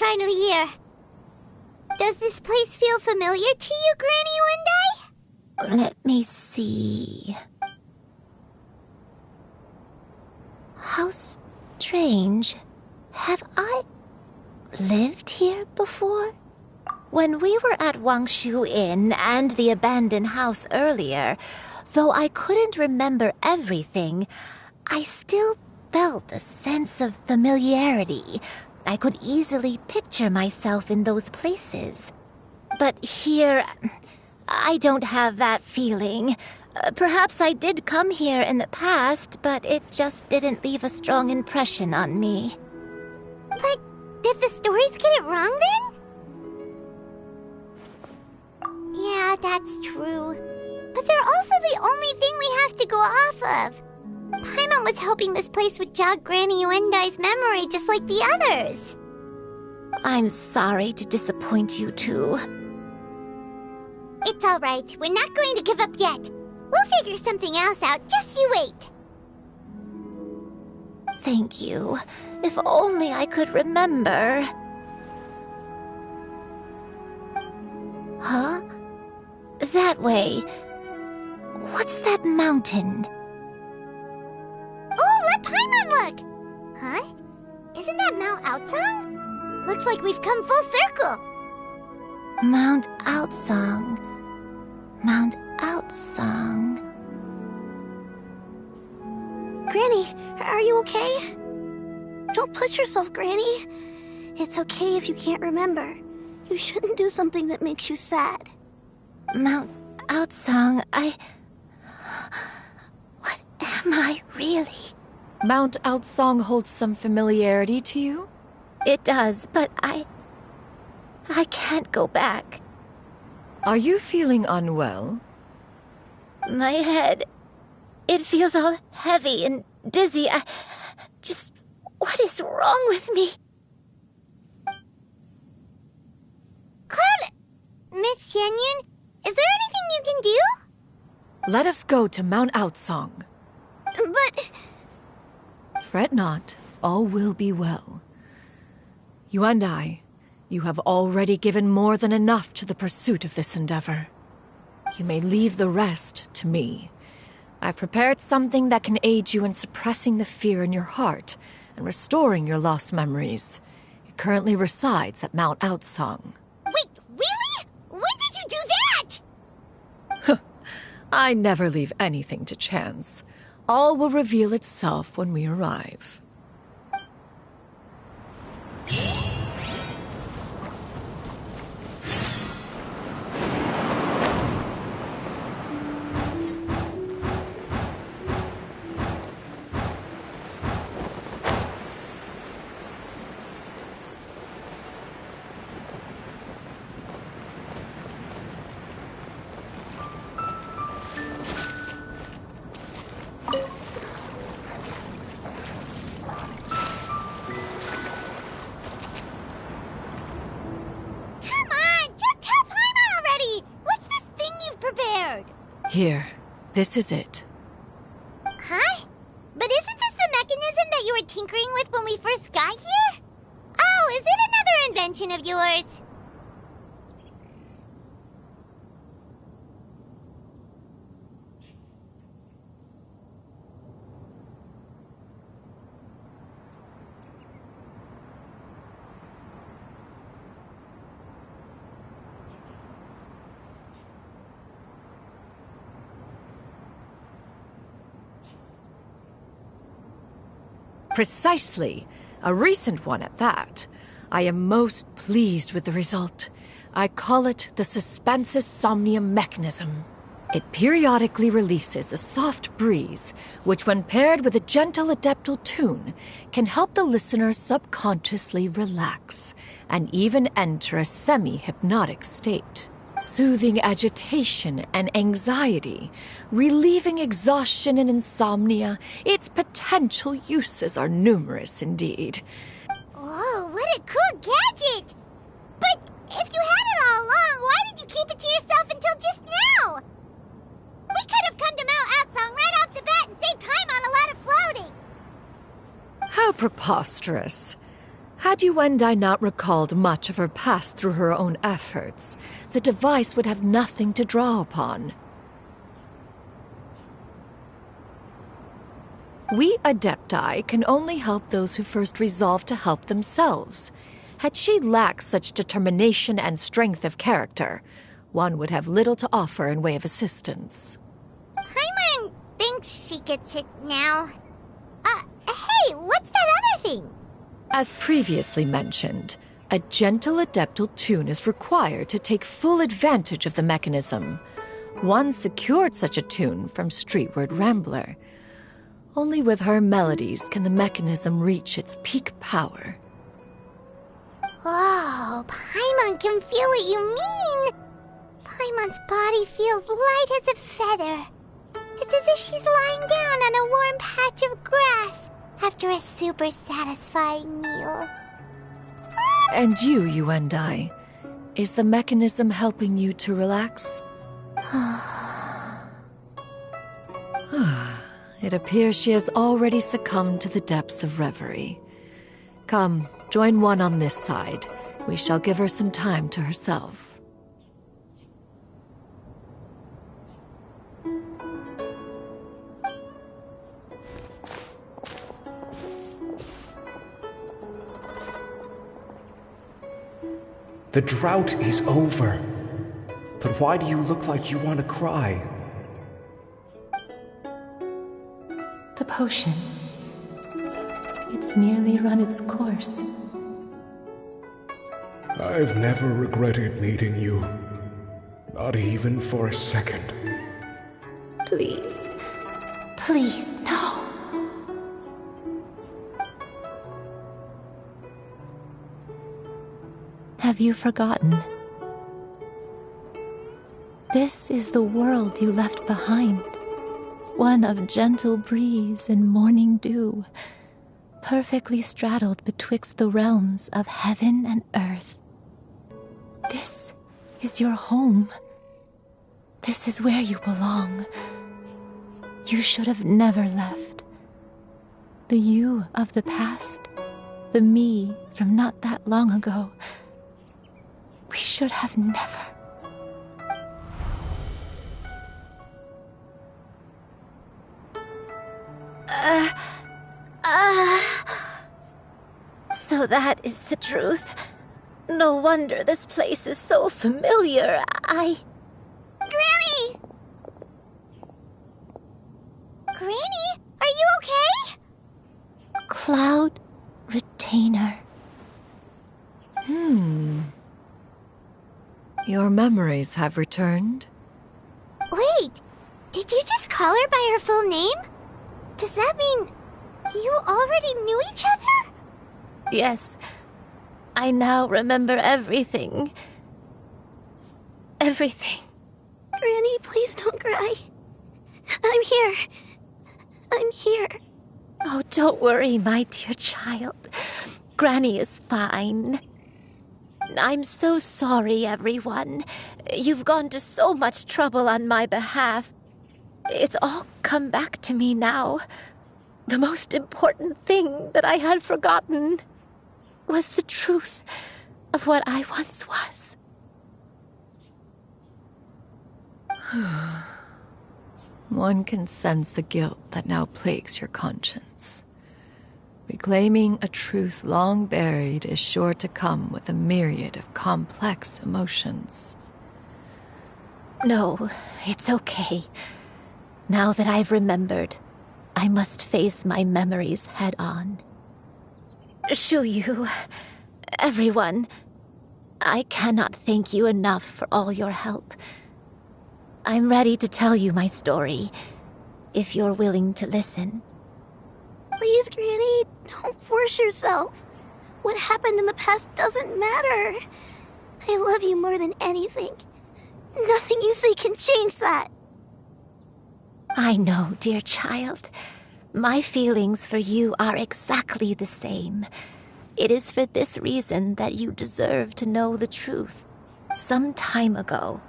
finally here. Does this place feel familiar to you, Granny One Day? Let me see. How strange. Have I lived here before? When we were at Wangshu Inn and the abandoned house earlier, though I couldn't remember everything, I still felt a sense of familiarity. I could easily picture myself in those places. But here, I don't have that feeling. Perhaps I did come here in the past, but it just didn't leave a strong impression on me. But did the stories get it wrong then? Yeah, that's true. But they're also the only thing we have to go off of. Paimon was hoping this place would jog Granny Uendai's memory just like the others. I'm sorry to disappoint you too. It's alright. We're not going to give up yet. We'll figure something else out. Just you wait. Thank you. If only I could remember. Huh? That way. What's that mountain? Oh, let Paimon look! Huh? Isn't that Mount Outsong? Looks like we've come full circle. Mount Outsong. Mount Outsong. Granny, are you okay? Don't push yourself, Granny. It's okay if you can't remember. You shouldn't do something that makes you sad. Mount Outsong, What am I really? Mount Outsong holds some familiarity to you? It does, but I can't go back. Are you feeling unwell? My head, it feels all heavy and dizzy. What is wrong with me? Cloud, Miss Xianyun, is there anything you can do? Let us go to Mount Outsong. But... Fret not, all will be well. You and I, you have already given more than enough to the pursuit of this endeavor. You may leave the rest to me. I've prepared something that can aid you in suppressing the fear in your heart and restoring your lost memories. It currently resides at Mount Outsong. Wait, really? When did you do that? I never leave anything to chance. All will reveal itself when we arrive. Here, this is it. Huh? But isn't this the mechanism that you were tinkering with when we first got here? Oh, is it another invention of yours? Precisely. A recent one at that. I am most pleased with the result. I call it the Suspensus Somnium mechanism. It periodically releases a soft breeze, which when paired with a gentle adeptal tune, can help the listener subconsciously relax and even enter a semi-hypnotic state. Soothing agitation and anxiety, relieving exhaustion and insomnia, its potential uses are numerous indeed. Oh, what a cool gadget! But if you had it all along, why did you keep it to yourself until just now? We could have come to Mount Outsong right off the bat and saved time on a lot of floating. How preposterous. Had Yuendai not recalled much of her past through her own efforts, the device would have nothing to draw upon. We Adepti can only help those who first resolve to help themselves. Had she lacked such determination and strength of character, one would have little to offer in way of assistance. Paimon thinks she gets it now. Hey, what's that other thing? As previously mentioned, a gentle adeptal tune is required to take full advantage of the mechanism. One secured such a tune from Streetward Rambler. Only with her melodies can the mechanism reach its peak power. Oh, Paimon can feel what you mean. Paimon's body feels light as a feather. It's as if she's lying down on a warm patch of grass after a super satisfying meal. And you, Yuendai, is the mechanism helping you to relax? It appears she has already succumbed to the depths of reverie. Come, join one on this side. We shall give her some time to herself. The drought is over. But why do you look like you want to cry? The potion. It's nearly run its course. I've never regretted meeting you. Not even for a second. Please. Please, no. Have you forgotten? This is the world you left behind. One of gentle breeze and morning dew, perfectly straddled betwixt the realms of heaven and earth. This is your home. This is where you belong. You should have never left. The you of the past, the me from not that long ago, we should have never. So that is the truth. No wonder this place is so familiar. Granny! Granny, are you okay? Cloud Retainer. Your memories have returned? Wait, did you just call her by her full name? Does that mean you already knew each other? Yes. I now remember everything. Everything. Granny, please don't cry. I'm here. I'm here. Oh, don't worry, my dear child. Granny is fine. I'm so sorry, everyone. You've gone to so much trouble on my behalf. It's all come back to me now. The most important thing that I had forgotten was the truth of what I once was. One can sense the guilt that now plagues your conscience. Reclaiming a truth long buried is sure to come with a myriad of complex emotions. No, it's okay. Now that I've remembered, I must face my memories head on. Shuyu, everyone, I cannot thank you enough for all your help. I'm ready to tell you my story, if you're willing to listen. Please, Granny, don't force yourself. What happened in the past doesn't matter. I love you more than anything. Nothing you say can change that. I know, dear child. My feelings for you are exactly the same. It is for this reason that you deserve to know the truth. Some time ago,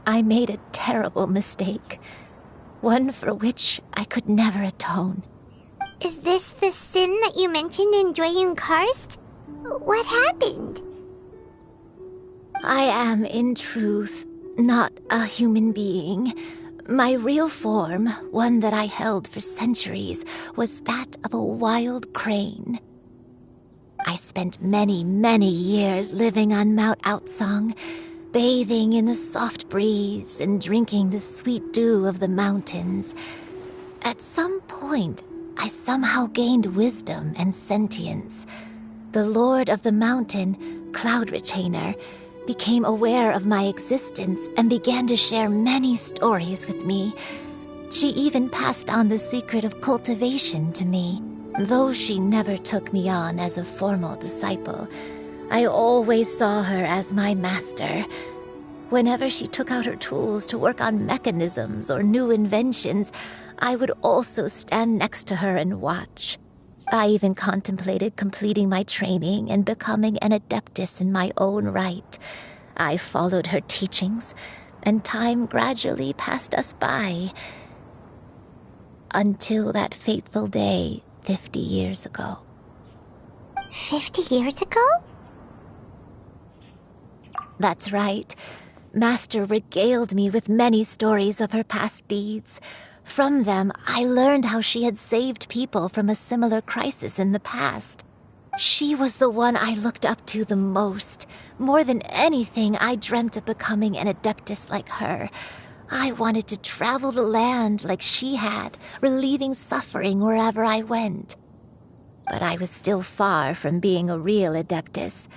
I made a terrible mistake. One for which I could never atone. Is this the sin that you mentioned in Dwayun Karst? What happened? I am, in truth, not a human being. My real form, one that I held for centuries, was that of a wild crane. I spent many, many years living on Mount Outsong, bathing in the soft breeze and drinking the sweet dew of the mountains. At some point, I somehow gained wisdom and sentience. The Lord of the Mountain, Cloud Retainer, became aware of my existence and began to share many stories with me. She even passed on the secret of cultivation to me. Though she never took me on as a formal disciple, I always saw her as my master. Whenever she took out her tools to work on mechanisms or new inventions, I would also stand next to her and watch. I even contemplated completing my training and becoming an adeptus in my own right. I followed her teachings, and time gradually passed us by. Until that fateful day 50 years ago. 50 years ago? That's right. Master regaled me with many stories of her past deeds. From them, I learned how she had saved people from a similar crisis in the past. She was the one I looked up to the most. More than anything, I dreamt of becoming an adeptus like her. I wanted to travel the land like she had, relieving suffering wherever I went. But I was still far from being a real adeptus.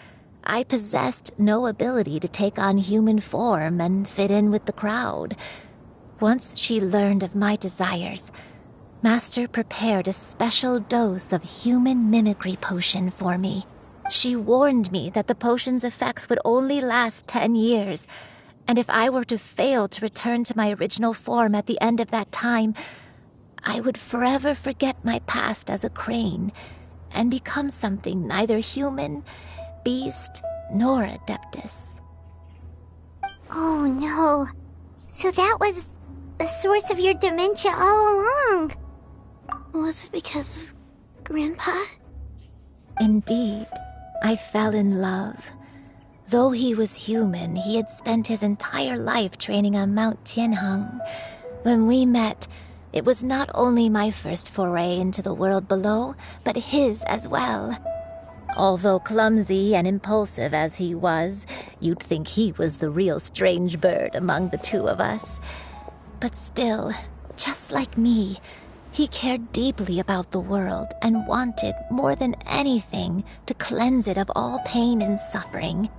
I possessed no ability to take on human form and fit in with the crowd. Once she learned of my desires, Master prepared a special dose of human mimicry potion for me. She warned me that the potion's effects would only last 10 years, and if I were to fail to return to my original form at the end of that time, I would forever forget my past as a crane and become something neither human, beast, nor adeptus. Oh no. So that was the source of your dementia all along. Was it because of Grandpa? Indeed, I fell in love. Though he was human, he had spent his entire life training on Mount Tianheng. When we met, it was not only my first foray into the world below, but his as well. Although clumsy and impulsive as he was, you'd think he was the real strange bird among the two of us. But still, just like me, he cared deeply about the world and wanted, more than anything, to cleanse it of all pain and suffering.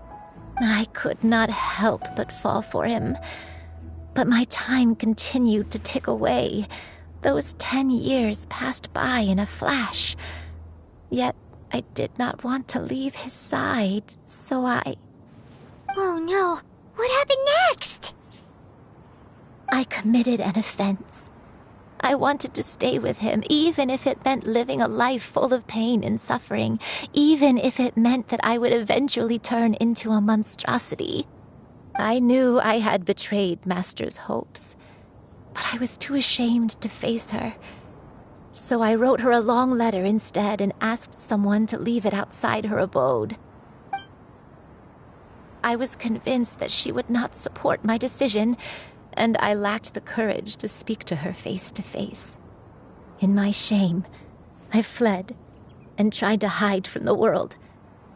I could not help but fall for him. But my time continued to tick away. Those 10 years passed by in a flash. Yet I did not want to leave his side, so I... Oh no. What happened next? I committed an offense. I wanted to stay with him, even if it meant living a life full of pain and suffering, even if it meant that I would eventually turn into a monstrosity. I knew I had betrayed Master's hopes, but I was too ashamed to face her. So I wrote her a long letter instead and asked someone to leave it outside her abode. I was convinced that she would not support my decision, and I lacked the courage to speak to her face to face. In my shame, I fled and tried to hide from the world,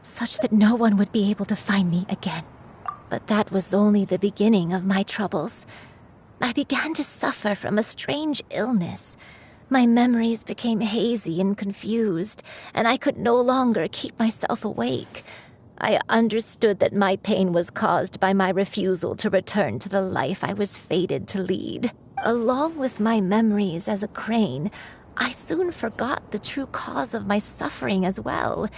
such that no one would be able to find me again. But that was only the beginning of my troubles. I began to suffer from a strange illness. My memories became hazy and confused, and I could no longer keep myself awake. I understood that my pain was caused by my refusal to return to the life I was fated to lead. Along with my memories as a crane, I soon forgot the true cause of my suffering as well.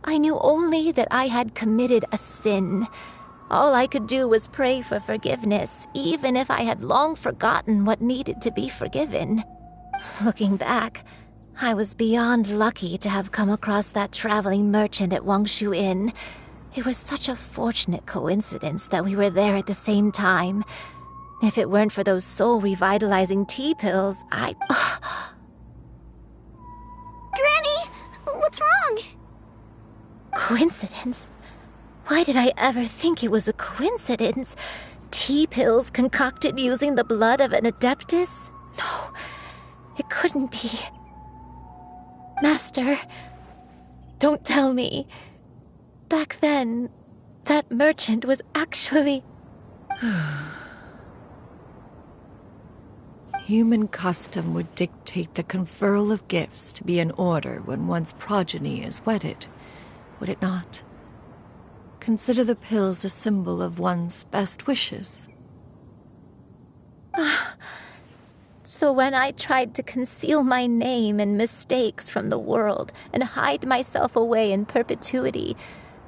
I knew only that I had committed a sin. All I could do was pray for forgiveness, even if I had long forgotten what needed to be forgiven. Looking back, I was beyond lucky to have come across that traveling merchant at Wangshu Inn. It was such a fortunate coincidence that we were there at the same time. If it weren't for those soul-revitalizing tea pills, Granny! What's wrong? Coincidence? Why did I ever think it was a coincidence? Tea pills concocted using the blood of an adeptus? No, it couldn't be. Master, don't tell me. Back then, that merchant was actually... Human custom would dictate the conferral of gifts to be in order when one's progeny is wedded, would it not? Consider the pills a symbol of one's best wishes. So when I tried to conceal my name and mistakes from the world and hide myself away in perpetuity,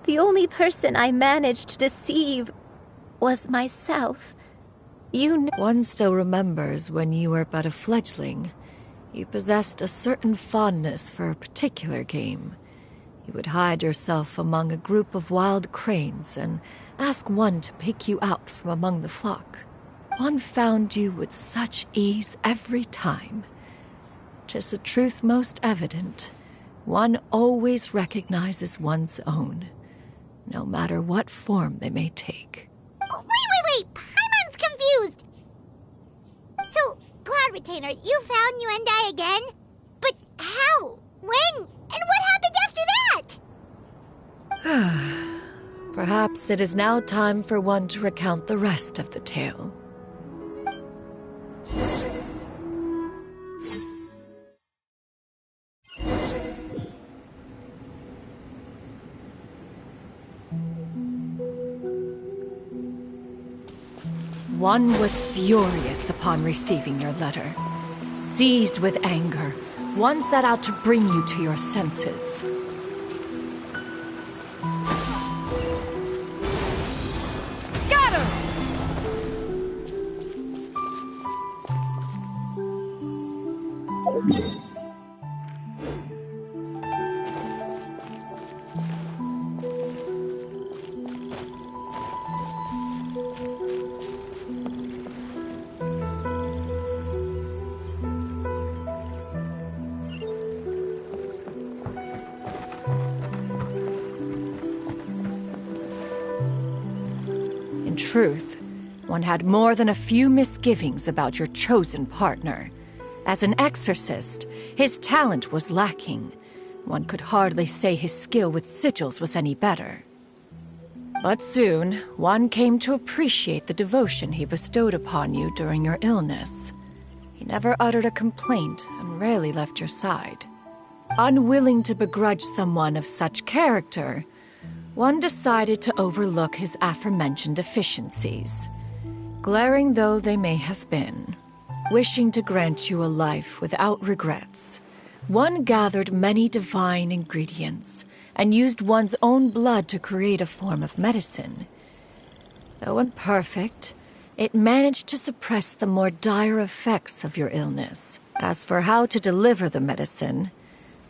the only person I managed to deceive was myself. One still remembers when you were but a fledgling. You possessed a certain fondness for a particular game. You would hide yourself among a group of wild cranes and ask one to pick you out from among the flock. One found you with such ease every time. 'Tis a truth most evident. One always recognizes one's own, no matter what form they may take. Oh, wait! Paimon's confused! So, Cloud Retainer, you found Yuendai again? But how? When? And what happened after that? Perhaps it is now time for one to recount the rest of the tale. One was furious upon receiving your letter. Seized with anger, one set out to bring you to your senses. Scatter! In truth, one had more than a few misgivings about your chosen partner. As an exorcist, his talent was lacking. One could hardly say his skill with sigils was any better. But soon, one came to appreciate the devotion he bestowed upon you during your illness. He never uttered a complaint and rarely left your side. Unwilling to begrudge someone of such character, one decided to overlook his aforementioned deficiencies, glaring though they may have been. Wishing to grant you a life without regrets, one gathered many divine ingredients and used one's own blood to create a form of medicine. Though imperfect, it managed to suppress the more dire effects of your illness. As for how to deliver the medicine,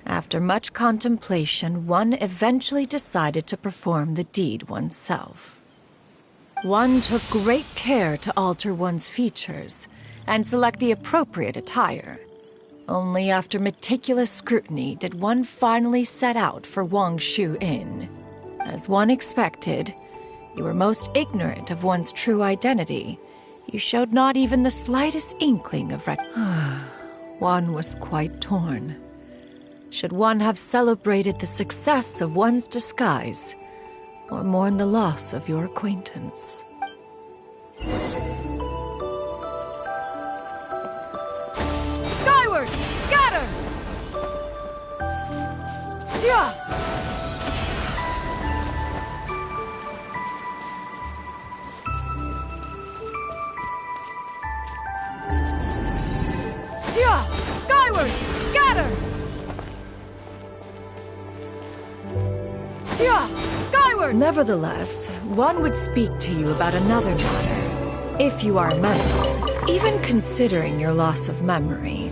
after much contemplation, one eventually decided to perform the deed oneself. One took great care to alter one's features and select the appropriate attire. Only after meticulous scrutiny did one finally set out for Wangshu Inn. As one expected, you were most ignorant of one's true identity. You showed not even the slightest inkling of One was quite torn. Should one have celebrated the success of one's disguise, or mourn the loss of your acquaintance? Skyward! Scatter! Yeah! Yeah! Skyward! Scatter! Yeah! Skyward! Nevertheless, one would speak to you about another matter, if you are amenable. Even considering your loss of memory,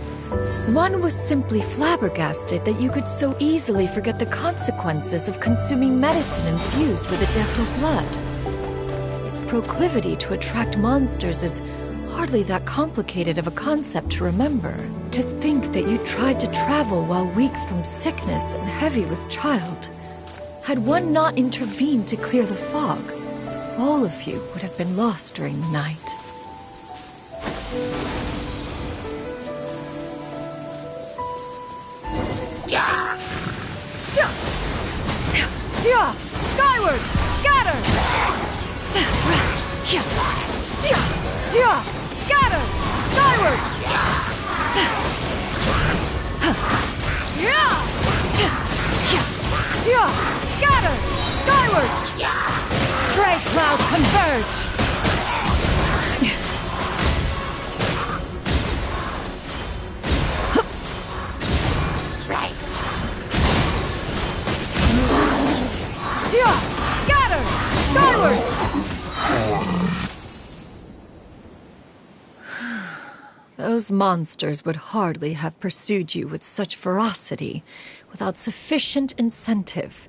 one was simply flabbergasted that you could so easily forget the consequences of consuming medicine infused with adeptal blood. Its proclivity to attract monsters is hardly that complicated of a concept to remember. To think that you tried to travel while weak from sickness and heavy with child. Had one not intervened to clear the fog, all of you would have been lost during the night. Yeah! Skyward! Scatter! Scatter! Skyward! Scatter! Skyward! Stray cloud converge! Scatter! Skyward! Those monsters would hardly have pursued you with such ferocity without sufficient incentive.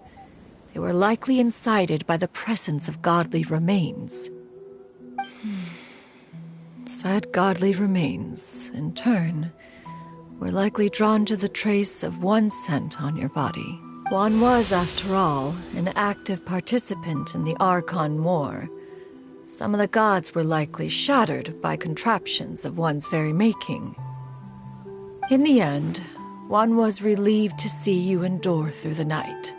They were likely incited by the presence of godly remains. Said godly remains, in turn, were likely drawn to the trace of one scent on your body. One was, after all, an active participant in the Archon War. Some of the gods were likely shattered by contraptions of one's very making. In the end, one was relieved to see you endure through the night.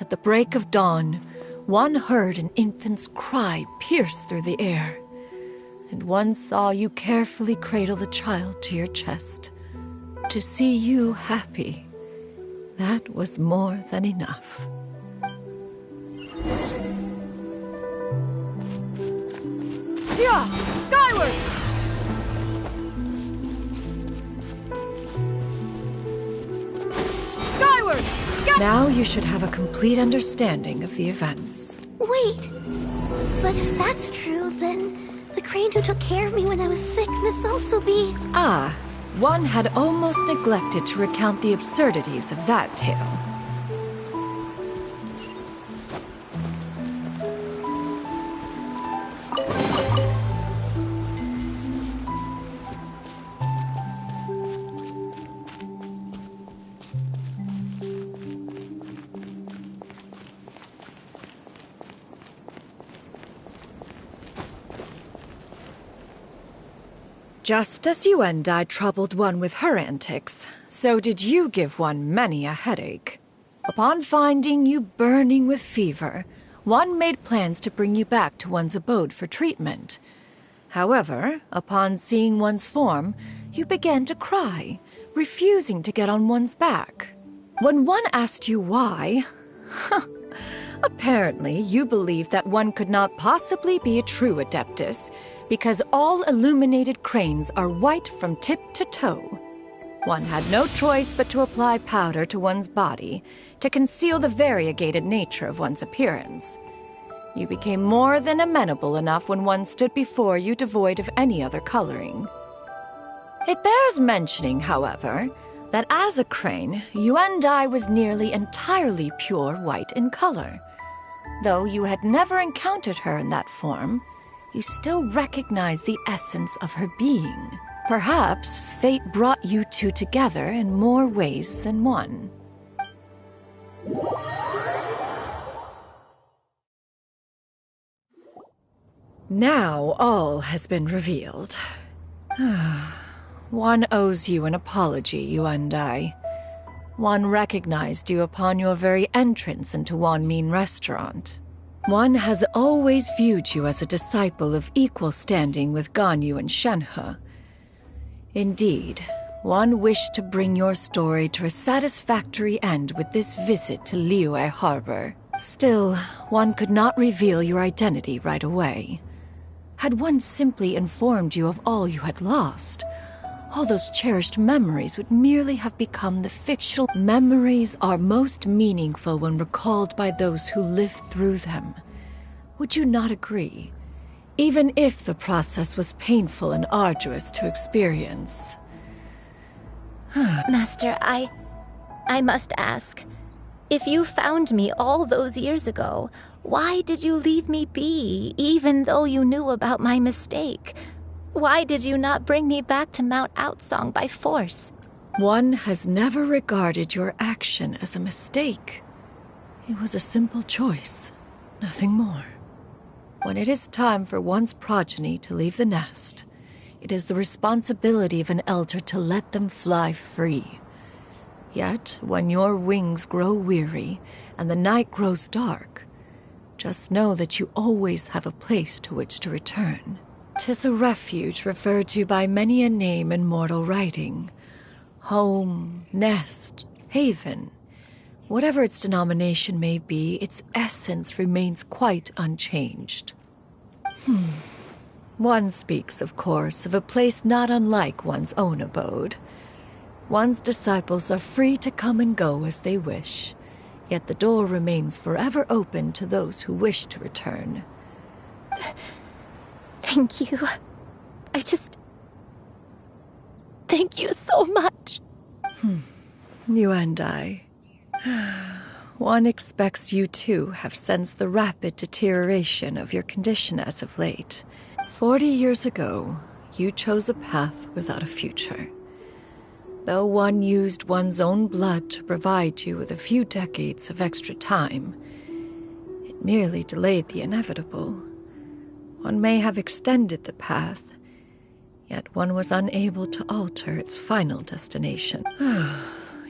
At the break of dawn, one heard an infant's cry pierce through the air, and one saw you carefully cradle the child to your chest. To see you happy, that was more than enough. Yeah! Skyward! Skyward! Now you should have a complete understanding of the events. Wait! But if that's true, then the crane who took care of me when I was sick must also be... Ah, one had almost neglected to recount the absurdities of that tale. Just as you and I troubled one with her antics, so did you give one many a headache. Upon finding you burning with fever, one made plans to bring you back to one's abode for treatment. However, upon seeing one's form, you began to cry, refusing to get on one's back. When one asked you why, apparently you believed that one could not possibly be a true Adeptus, because all illuminated cranes are white from tip to toe. One had no choice but to apply powder to one's body to conceal the variegated nature of one's appearance. You became more than amenable enough when one stood before you devoid of any other coloring. It bears mentioning, however, that as a crane, Yuendai was nearly entirely pure white in color. Though you had never encountered her in that form, you still recognize the essence of her being. Perhaps fate brought you two together in more ways than one. Now all has been revealed. One owes you an apology, Yuendai. One recognized you upon your very entrance into Wanmin Restaurant. One has always viewed you as a disciple of equal standing with Ganyu and Shenhe. Indeed, one wished to bring your story to a satisfactory end with this visit to Liyue Harbor. Still, one could not reveal your identity right away. Had one simply informed you of all you had lost, all those cherished memories would merely have become the fictional. Memories are most meaningful when recalled by those who lived through them. Would you not agree? Even if the process was painful and arduous to experience. Master, I must ask. If you found me all those years ago, why did you leave me be, even though you knew about my mistake? Why did you not bring me back to Mount Outsong by force? One has never regarded your action as a mistake. It was a simple choice, nothing more. When it is time for one's progeny to leave the nest, it is the responsibility of an elder to let them fly free. Yet, when your wings grow weary and the night grows dark, just know that you always have a place to which to return. 'Tis a refuge referred to by many a name in mortal writing. Home, nest, haven. Whatever its denomination may be, its essence remains quite unchanged. One speaks, of course, of a place not unlike one's own abode. One's disciples are free to come and go as they wish, yet the door remains forever open to those who wish to return. Thank you. Thank you so much. You and I. One expects you too have sensed the rapid deterioration of your condition as of late. 40 years ago, you chose a path without a future. Though one used one's own blood to provide you with a few decades of extra time, it merely delayed the inevitable. One may have extended the path, yet one was unable to alter its final destination.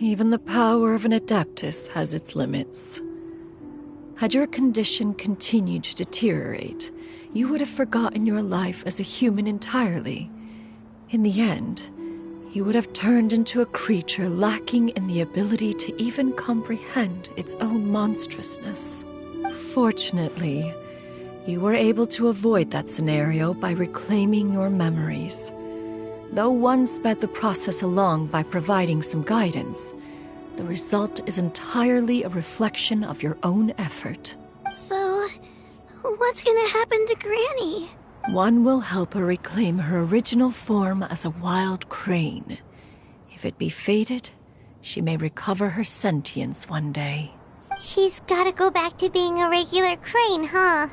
Even the power of an adeptus has its limits. Had your condition continued to deteriorate, you would have forgotten your life as a human entirely. In the end, you would have turned into a creature lacking in the ability to even comprehend its own monstrousness. Fortunately, you were able to avoid that scenario by reclaiming your memories. Though one sped the process along by providing some guidance, the result is entirely a reflection of your own effort. So, what's gonna happen to Granny? One will help her reclaim her original form as a wild crane. If it be fated, she may recover her sentience one day. She's gotta go back to being a regular crane, huh?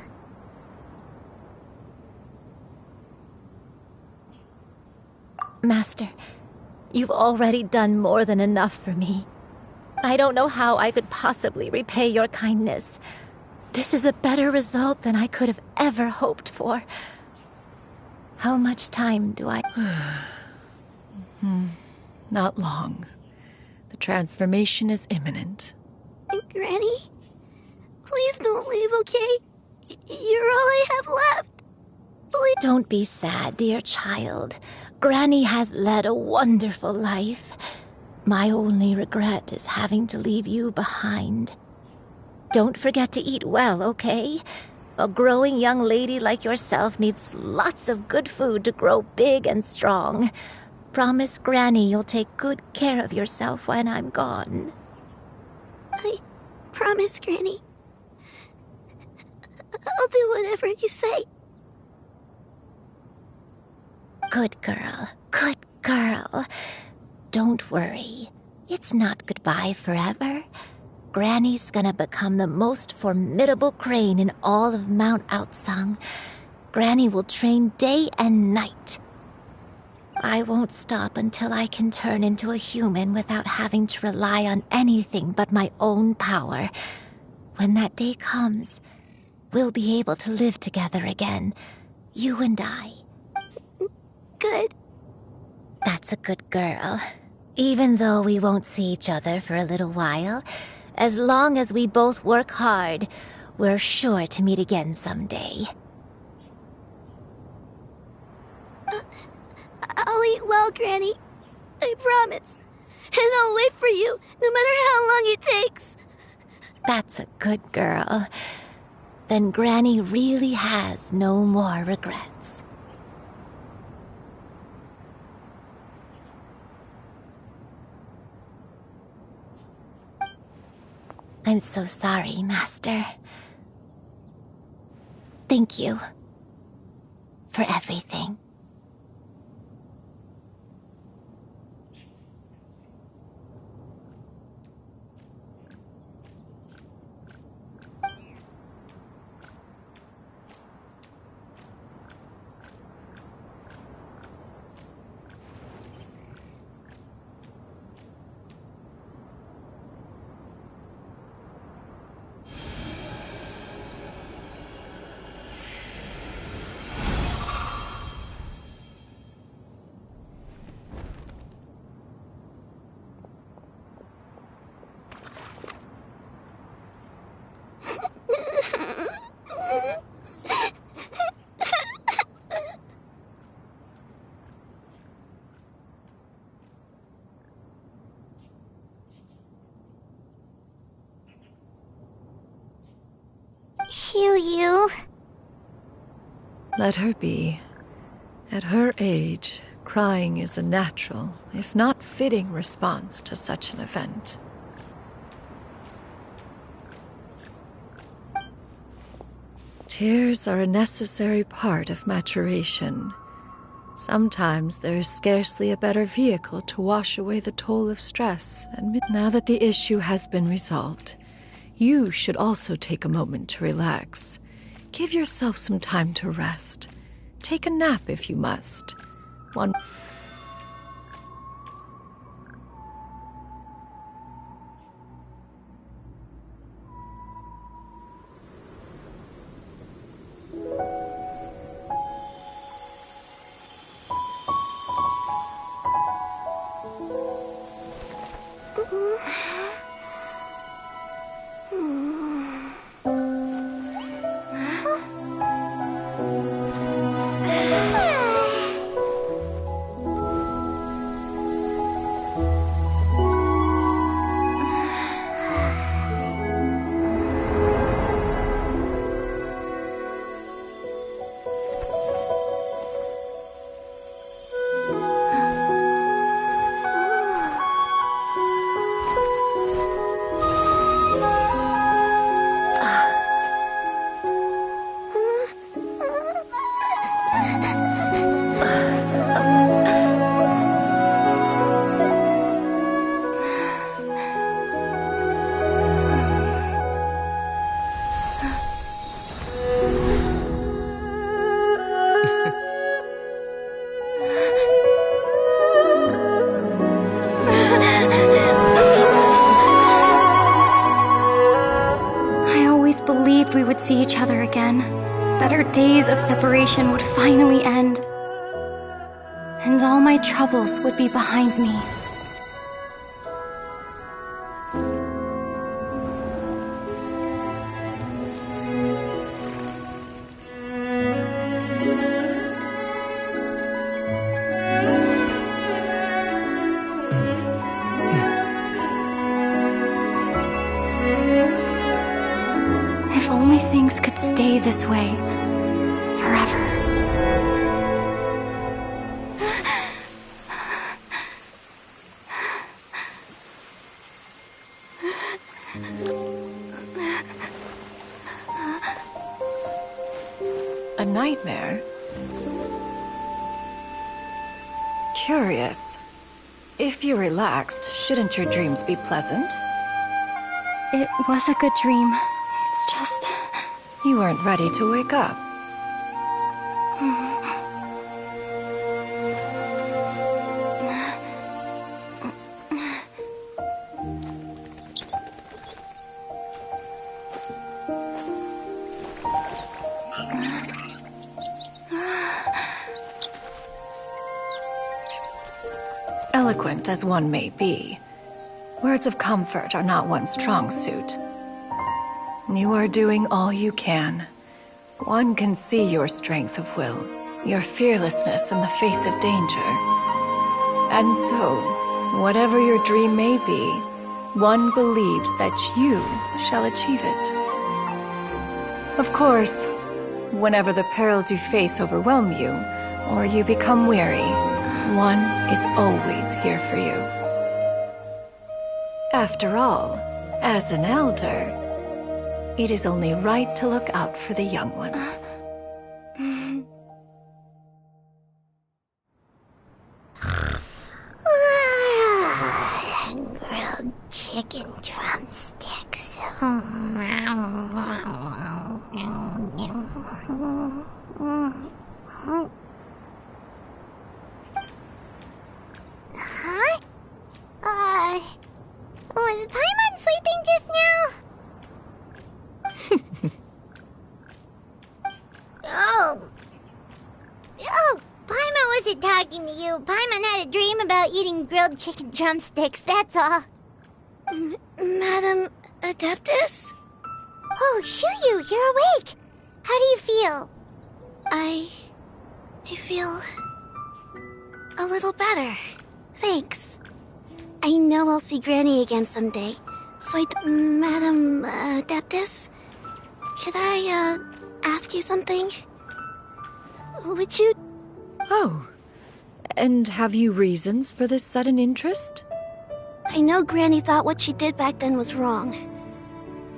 Master, you've already done more than enough for me. I don't know how I could possibly repay your kindness. This is a better result than I could have ever hoped for. How much time do I... Not long. The transformation is imminent. Granny? Please don't leave, okay? You're all I have left. Please. Don't be sad, dear child. Granny has led a wonderful life. My only regret is having to leave you behind. Don't forget to eat well, okay? A growing young lady like yourself needs lots of good food to grow big and strong. Promise Granny you'll take good care of yourself when I'm gone. I promise, Granny. I'll do whatever you say. Good girl, good girl. Don't worry. It's not goodbye forever. Granny's gonna become the most formidable crane in all of Mount Outsung. Granny will train day and night. I won't stop until I can turn into a human without having to rely on anything but my own power. When that day comes, we'll be able to live together again, you and I. Good. That's a good girl. Even though we won't see each other for a little while, as long as we both work hard, we're sure to meet again someday. I'll eat well, Granny. I promise. And I'll wait for you, no matter how long it takes. That's a good girl. Then Granny really has no more regrets. I'm so sorry, Master. Thank you for everything. Shoo-you. Let her be. At her age, crying is a natural, if not fitting, response to such an event. Tears are a necessary part of maturation. Sometimes there is scarcely a better vehicle to wash away the toll of stress, and now that the issue has been resolved, you should also take a moment to relax. Give yourself some time to rest. Take a nap if you must. One. We would see each other again, that our days of separation would finally end, and all my troubles would be behind me. Things could stay this way forever. A nightmare? Curious. If you're relaxed, shouldn't your dreams be pleasant? It was a good dream. It's just... You weren't ready to wake up. Eloquent as one may be, words of comfort are not one's strong suit. You are doing all you can. One can see your strength of will, your fearlessness in the face of danger. And so, whatever your dream may be, one believes that you shall achieve it. Of course, whenever the perils you face overwhelm you, or you become weary, one is always here for you. After all, as an elder, it is only right to look out for the young ones. Grilled chicken drumsticks. Huh? Was Paimon sleeping just now? Paimon wasn't talking to you. Paimon had a dream about eating grilled chicken drumsticks, that's all. Madam Adeptus? Oh, Shuyu, you're awake. How do you feel? I feel a little better. Thanks. I know I'll see Granny again someday. So Madam Adeptus, Could I, ask you something? Would you... Oh, and have you reasons for this sudden interest? I know Granny thought what she did back then was wrong.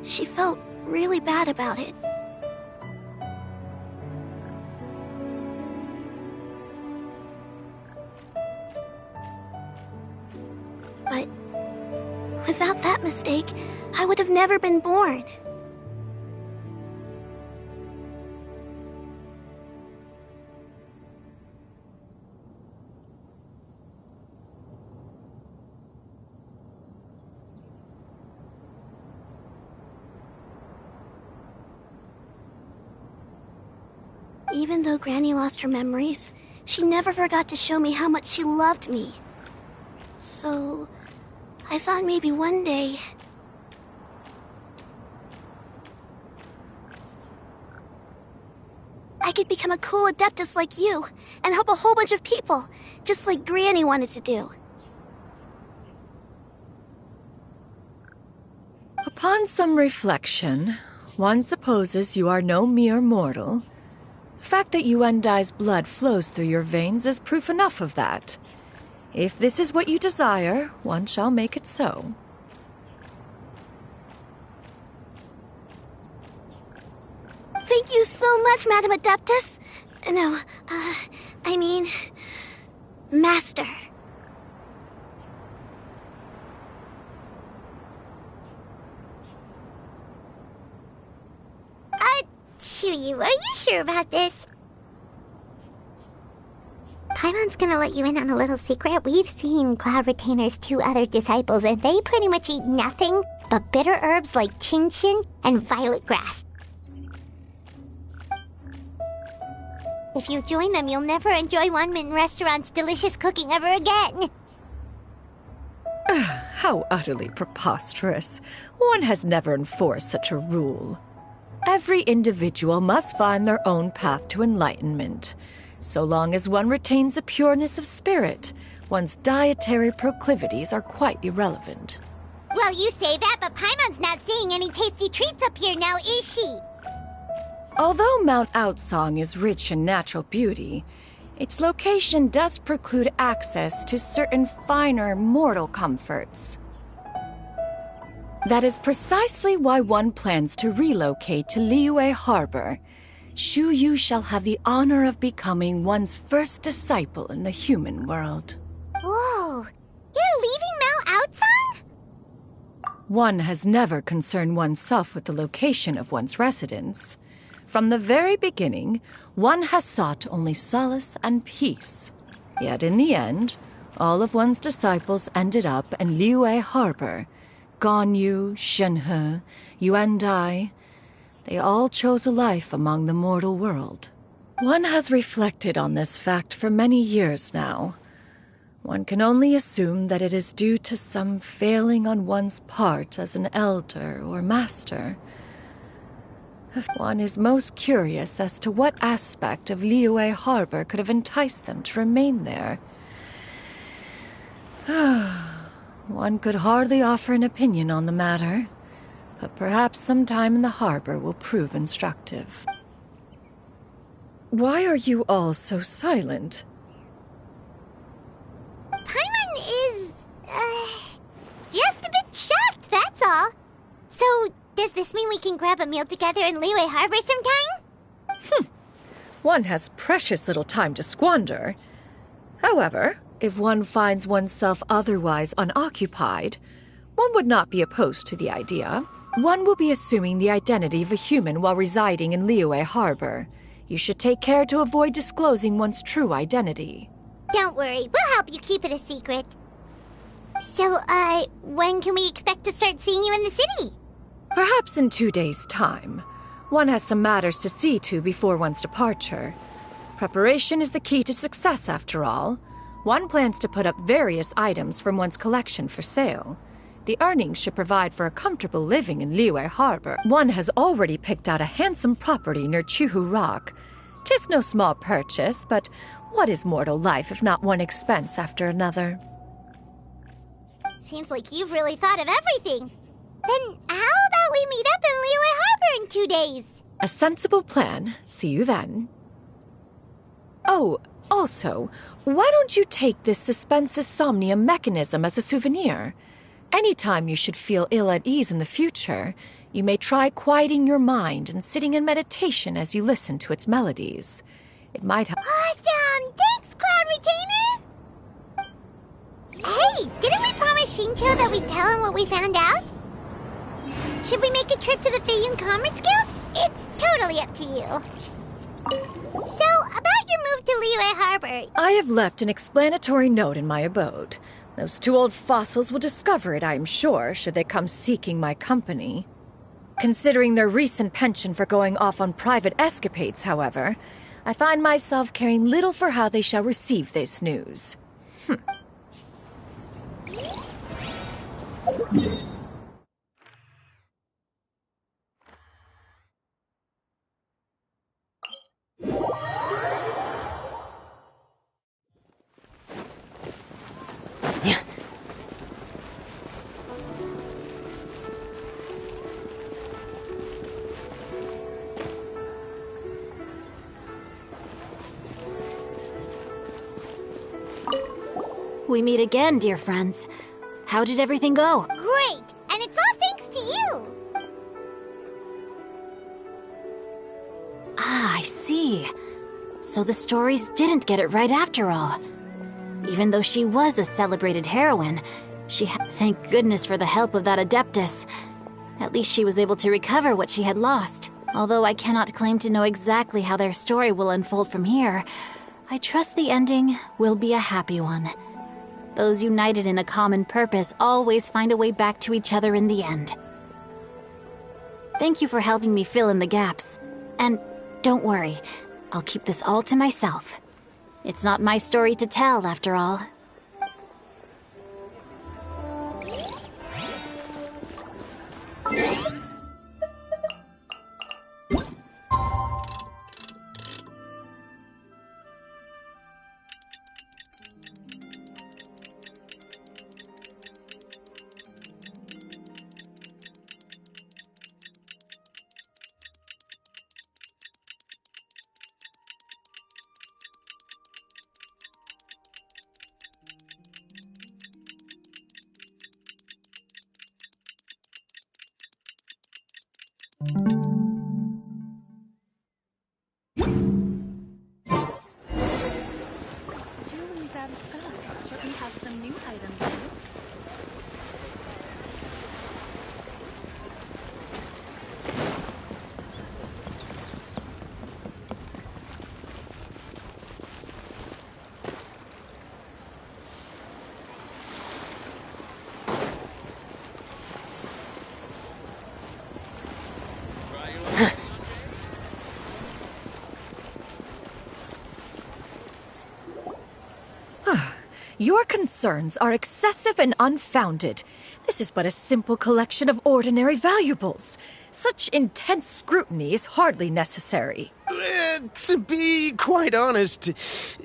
She felt really bad about it. But without that mistake, I would have never been born. Even though Granny lost her memories, she never forgot to show me how much she loved me. So, I thought maybe one day... I could become a cool adeptus like you, and help a whole bunch of people, just like Granny wanted to do. Upon some reflection, one supposes you are no mere mortal. The fact that Yuendai's blood flows through your veins is proof enough of that. If this is what you desire, one shall make it so. Thank you so much, Madam Adeptus. No, I mean... Master. Chuyu, are you sure about this? Paimon's gonna let you in on a little secret. We've seen Cloud Retainer's 2 other disciples, and they pretty much eat nothing but bitter herbs like Genshin and violet grass. If you join them, you'll never enjoy Wanmin Restaurant's delicious cooking ever again. How utterly preposterous. One has never enforced such a rule. Every individual must find their own path to enlightenment. So long as one retains a pureness of spirit, one's dietary proclivities are quite irrelevant. Well, you say that, but Paimon's not seeing any tasty treats up here now, is she? Although Mount Outsong is rich in natural beauty, its location does preclude access to certain finer mortal comforts. That is precisely why one plans to relocate to Liyue Harbor. Shu Yu shall have the honor of becoming one's first disciple in the human world. Whoa! You're leaving Mount Outsong? One has never concerned oneself with the location of one's residence. From the very beginning, one has sought only solace and peace. Yet in the end, all of one's disciples ended up in Liyue Harbor. Ganyu, Shenhe, Yuendai, they all chose a life among the mortal world. One has reflected on this fact for many years now. One can only assume that it is due to some failing on one's part as an elder or master. One is most curious as to what aspect of Liyue Harbor could have enticed them to remain there. One could hardly offer an opinion on the matter, but perhaps some time in the harbor will prove instructive. Why are you all so silent? Paimon is, just a bit shocked, that's all. So, does this mean we can grab a meal together in Liyue Harbor sometime? One has precious little time to squander. However, if one finds oneself otherwise unoccupied, one would not be opposed to the idea. One will be assuming the identity of a human while residing in Liyue Harbor. You should take care to avoid disclosing one's true identity. Don't worry, we'll help you keep it a secret. So, when can we expect to start seeing you in the city? Perhaps in 2 days' time. One has some matters to see to before one's departure. Preparation is the key to success, after all. One plans to put up various items from one's collection for sale. The earnings should provide for a comfortable living in Liyue Harbor. One has already picked out a handsome property near Chuhu Rock. 'Tis no small purchase, but what is mortal life if not one expense after another? Seems like you've really thought of everything. Then how about we meet up in Liyue Harbor in 2 days? A sensible plan. See you then. Oh, also, why don't you take this suspensus somnia mechanism as a souvenir? Anytime you should feel ill at ease in the future, you may try quieting your mind and sitting in meditation as you listen to its melodies. It might help. Awesome! Thanks, Cloud Retainer! Hey, didn't we promise Shincho that we'd tell him what we found out? Should we make a trip to the Feiyun Commerce Guild? It's totally up to you. So, about your move to Liyue Harbor... I have left an explanatory note in my abode. Those 2 old fossils will discover it, I am sure, should they come seeking my company. Considering their recent penchant for going off on private escapades, however, I find myself caring little for how they shall receive this news. We meet again, dear friends. How did everything go? Great! And it's all thanks to you! Ah, I see. So the stories didn't get it right after all. Even though she was a celebrated heroine, thank goodness for the help of that Adeptus. At least she was able to recover what she had lost. Although I cannot claim to know exactly how their story will unfold from here, I trust the ending will be a happy one. Those united in a common purpose always find a way back to each other in the end. Thank you for helping me fill in the gaps. And don't worry, I'll keep this all to myself. It's not my story to tell, after all. Julie's out of stock, but we have some new items. Your concerns are excessive and unfounded. This is but a simple collection of ordinary valuables. Such intense scrutiny is hardly necessary. To be quite honest,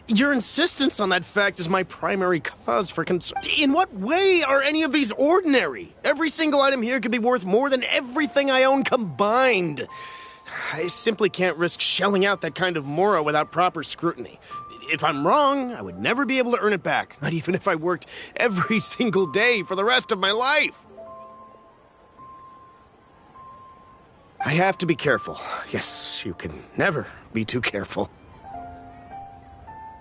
your insistence on that fact is my primary cause for concern. In what way are any of these ordinary? Every single item here could be worth more than everything I own combined. I simply can't risk shelling out that kind of mora without proper scrutiny. If I'm wrong, I would never be able to earn it back, not even if I worked every single day for the rest of my life. I have to be careful. Yes, you can never be too careful.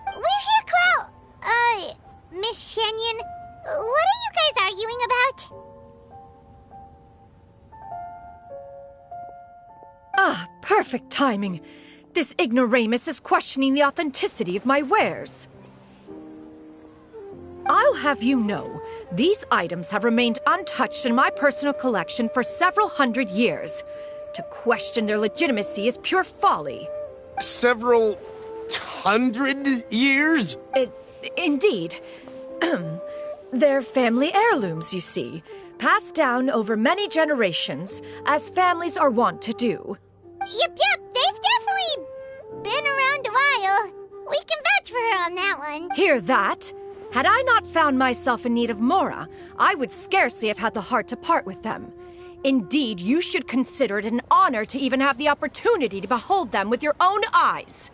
We're here, Miss Shenyan. What are you guys arguing about? Ah, perfect timing. This ignoramus is questioning the authenticity of my wares. I'll have you know, these items have remained untouched in my personal collection for several hundred years. To question their legitimacy is pure folly. Several hundred years? Indeed. They're family heirlooms, you see, passed down over many generations, as families are wont to do. Yep, they've definitely been around a while. We can vouch for her on that one. Hear that? Had I not found myself in need of mora, I would scarcely have had the heart to part with them. Indeed, you should consider it an honor to even have the opportunity to behold them with your own eyes.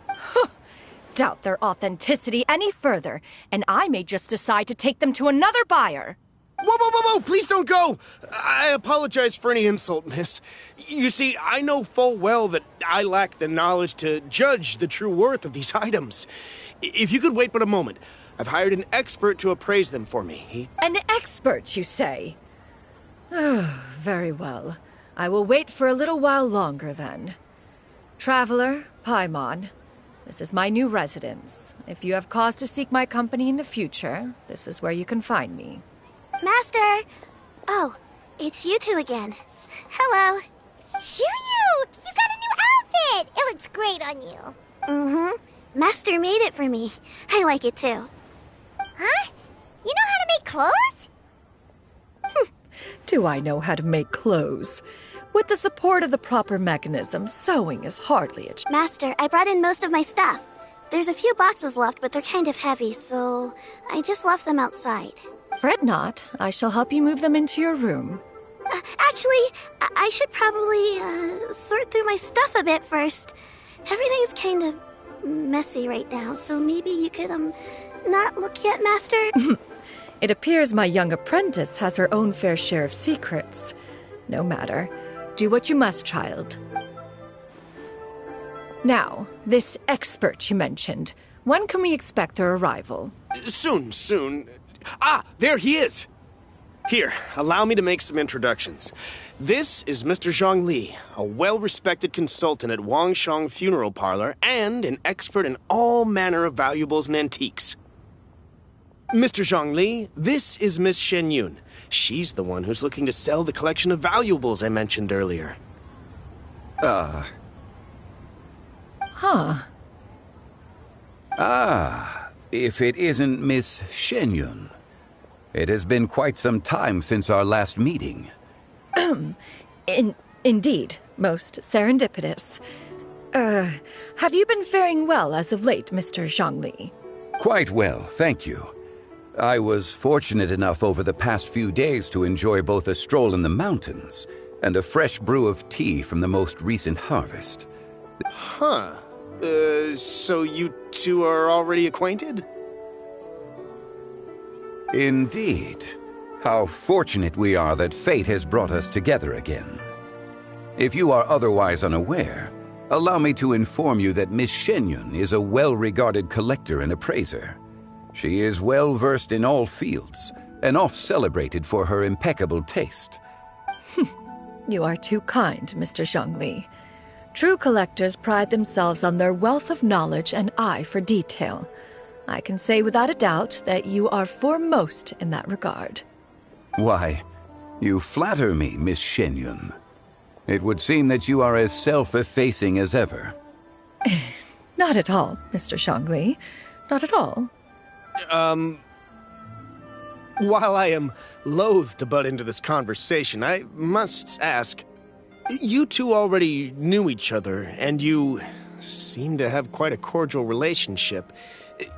Doubt their authenticity any further, and I may just decide to take them to another buyer. Whoa, whoa, whoa, whoa! Please don't go! I apologize for any insult, miss. You see, I know full well that I lack the knowledge to judge the true worth of these items. If you could wait but a moment, I've hired an expert to appraise them for me. An expert, you say? Very well. I will wait for a little while longer, then. Traveler, Paimon, this is my new residence. If you have cause to seek my company in the future, this is where you can find me. Master! Oh, it's you two again. Hello. Shiryu! You got a new outfit! It looks great on you. Mm-hmm. Master made it for me. I like it too. Huh? You know how to make clothes? Do I know how to make clothes? With the support of the proper mechanism, sewing is hardly a... Master, I brought in most of my stuff. There's a few boxes left, but they're kind of heavy, so I just left them outside. Fret not. I shall help you move them into your room. Actually, I should probably sort through my stuff a bit first. Everything's kind of messy right now, so maybe you could, not look yet, Master? It appears my young apprentice has her own fair share of secrets. No matter. Do what you must, child. Now, this expert you mentioned. When can we expect their arrival? Soon. Ah, there he is! Here, allow me to make some introductions. This is Mr. Zhongli, a well-respected consultant at Wangshang Funeral Parlor and an expert in all manner of valuables and antiques. Mr. Zhongli, this is Miss Shenyun. She's the one who's looking to sell the collection of valuables I mentioned earlier. Huh. If it isn't Miss Shenyun. It has been quite some time since our last meeting. Indeed, most serendipitous. Have you been faring well as of late, Mr. Zhongli? Quite well, thank you. I was fortunate enough over the past few days to enjoy both a stroll in the mountains and a fresh brew of tea from the most recent harvest. Huh. So you two are already acquainted? Indeed. How fortunate we are that fate has brought us together again. If you are otherwise unaware, allow me to inform you that Miss Shenyun is a well-regarded collector and appraiser. She is well-versed in all fields, and oft-celebrated for her impeccable taste. You are too kind, Mr. Zhongli. True collectors pride themselves on their wealth of knowledge and eye for detail. I can say without a doubt that you are foremost in that regard. Why, you flatter me, Miss Shenyun. It would seem that you are as self-effacing as ever. Not at all, Mr. Zhongli. Not at all. While I am loath to butt into this conversation, I must ask, you two already knew each other, and you seem to have quite a cordial relationship.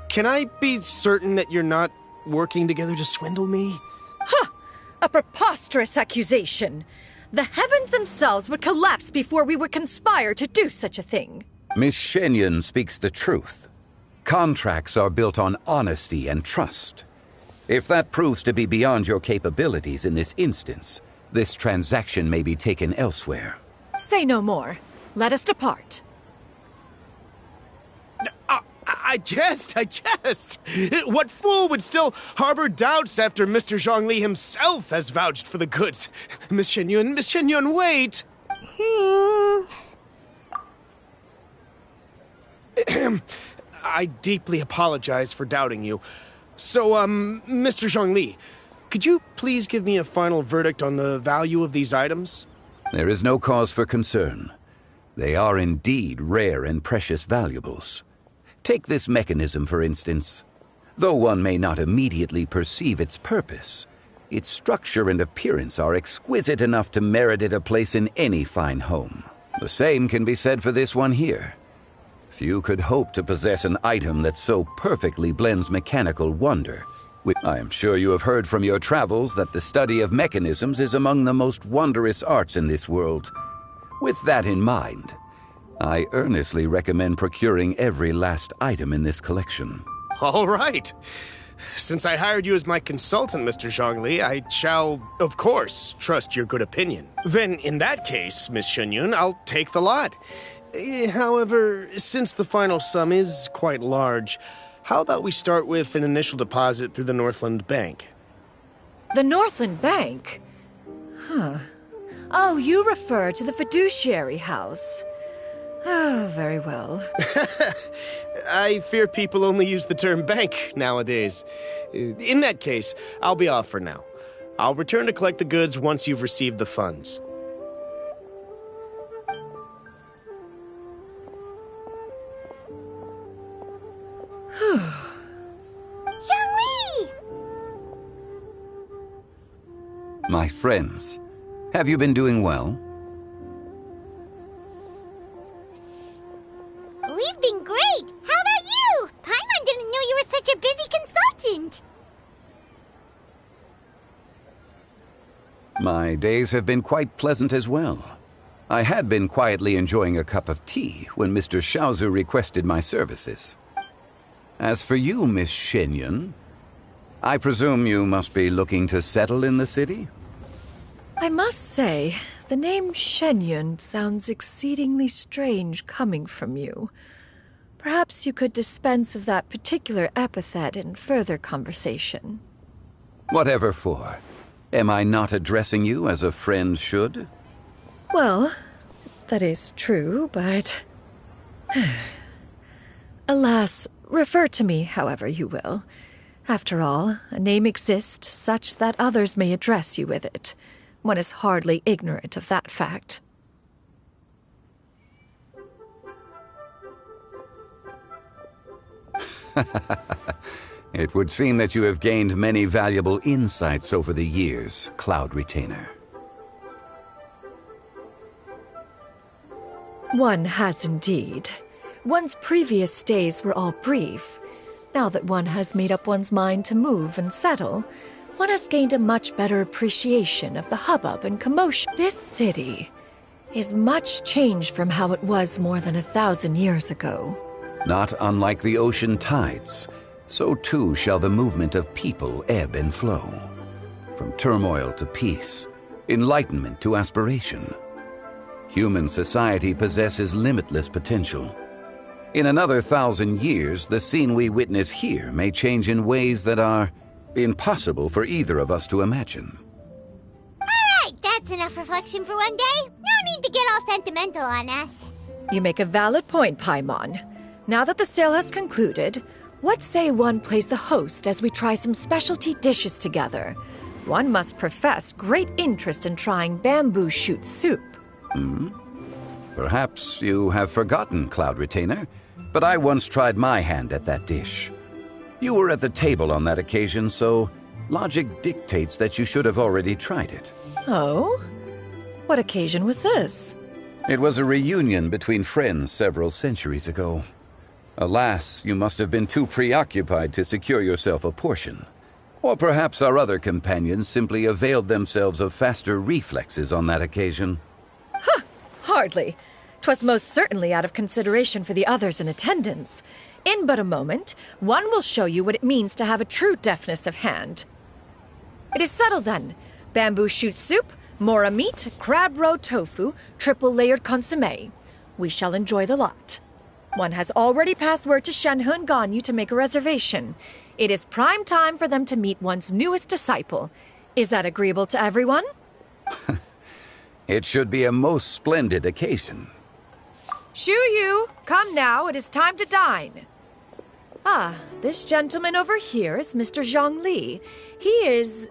Can I be certain that you're not working together to swindle me? Ha! A preposterous accusation! The heavens themselves would collapse before we would conspire to do such a thing. Miss Shenyun speaks the truth. Contracts are built on honesty and trust. If that proves to be beyond your capabilities in this instance, this transaction may be taken elsewhere. Say no more. Let us depart. I jest. What fool would still harbor doubts after Mr. Zhongli himself has vouched for the goods? Miss Shenyun, wait! I deeply apologize for doubting you. So, Mr. Zhongli, could you please give me a final verdict on the value of these items? There is no cause for concern. They are indeed rare and precious valuables. Take this mechanism, for instance. Though one may not immediately perceive its purpose, its structure and appearance are exquisite enough to merit it a place in any fine home. The same can be said for this one here. Few could hope to possess an item that so perfectly blends mechanical wonder, I am sure you have heard from your travels that the study of mechanisms is among the most wondrous arts in this world. With that in mind, I earnestly recommend procuring every last item in this collection. All right. Since I hired you as my consultant, Mr. Zhongli, I shall, of course, trust your good opinion. Then, in that case, Miss Shenyun, I'll take the lot. However, since the final sum is quite large, how about we start with an initial deposit through the Northland Bank? The Northland Bank? Huh. Oh, you refer to the fiduciary house. Oh, very well. I fear people only use the term bank nowadays. In that case, I'll be off for now. I'll return to collect the goods once you've received the funds. Zhongli! My friends, have you been doing well? We've been great! How about you? Paimon didn't know you were such a busy consultant! My days have been quite pleasant as well. I had been quietly enjoying a cup of tea when Mr. Xiaozu requested my services. As for you, Miss Shenyun, I presume you must be looking to settle in the city? I must say, the name Shenyun sounds exceedingly strange coming from you. Perhaps you could dispense of that particular epithet in further conversation. Whatever for. Am I not addressing you as a friend should? Well, that is true, but... Alas, refer to me however you will. After all, a name exists such that others may address you with it. One is hardly ignorant of that fact. It would seem that you have gained many valuable insights over the years, Cloud Retainer. One has indeed. One's previous stays were all brief. Now that one has made up one's mind to move and settle, one has gained a much better appreciation of the hubbub and commotion. This city is much changed from how it was more than 1,000 years ago. Not unlike the ocean tides, so too shall the movement of people ebb and flow. From turmoil to peace, enlightenment to aspiration. Human society possesses limitless potential. In another 1,000 years, the scene we witness here may change in ways that are impossible for either of us to imagine. Alright, that's enough reflection for one day. No need to get all sentimental on us. You make a valid point, Paimon. Now that the sale has concluded, what say one plays the host as we try some specialty dishes together? One must profess great interest in trying bamboo shoot soup. Perhaps you have forgotten, Cloud Retainer, but I once tried my hand at that dish. You were at the table on that occasion, so logic dictates that you should have already tried it. Oh? What occasion was this? It was a reunion between friends several centuries ago. Alas, you must have been too preoccupied to secure yourself a portion. Or perhaps our other companions simply availed themselves of faster reflexes on that occasion. Hardly. 'Twas most certainly out of consideration for the others in attendance. In but a moment, one will show you what it means to have a true deftness of hand. It is settled then. Bamboo shoot soup, mora meat, crab roe tofu, triple-layered consommé. We shall enjoy the lot. One has already passed word to Shenhe and Ganyu to make a reservation. It is prime time for them to meet one's newest disciple. Is that agreeable to everyone? It should be a most splendid occasion. Shu Yu, come now, it is time to dine. Ah, this gentleman over here is Mr. Zhang Li. He is,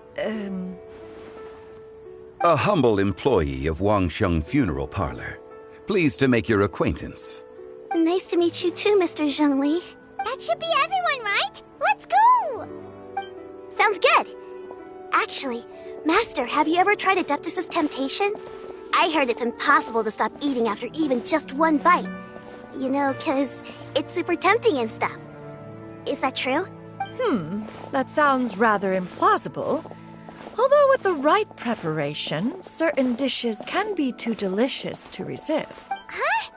A humble employee of Wangsheng Funeral Parlor. Pleased to make your acquaintance. Nice to meet you too, Mr. Zhongli. That should be everyone, right? Let's go! Sounds good. Actually, Master, have you ever tried Adeptus' temptation? I heard it's impossible to stop eating after even just one bite. You know, 'cause it's super tempting and stuff. Is that true? That sounds rather implausible. Although with the right preparation, certain dishes can be too delicious to resist. Huh?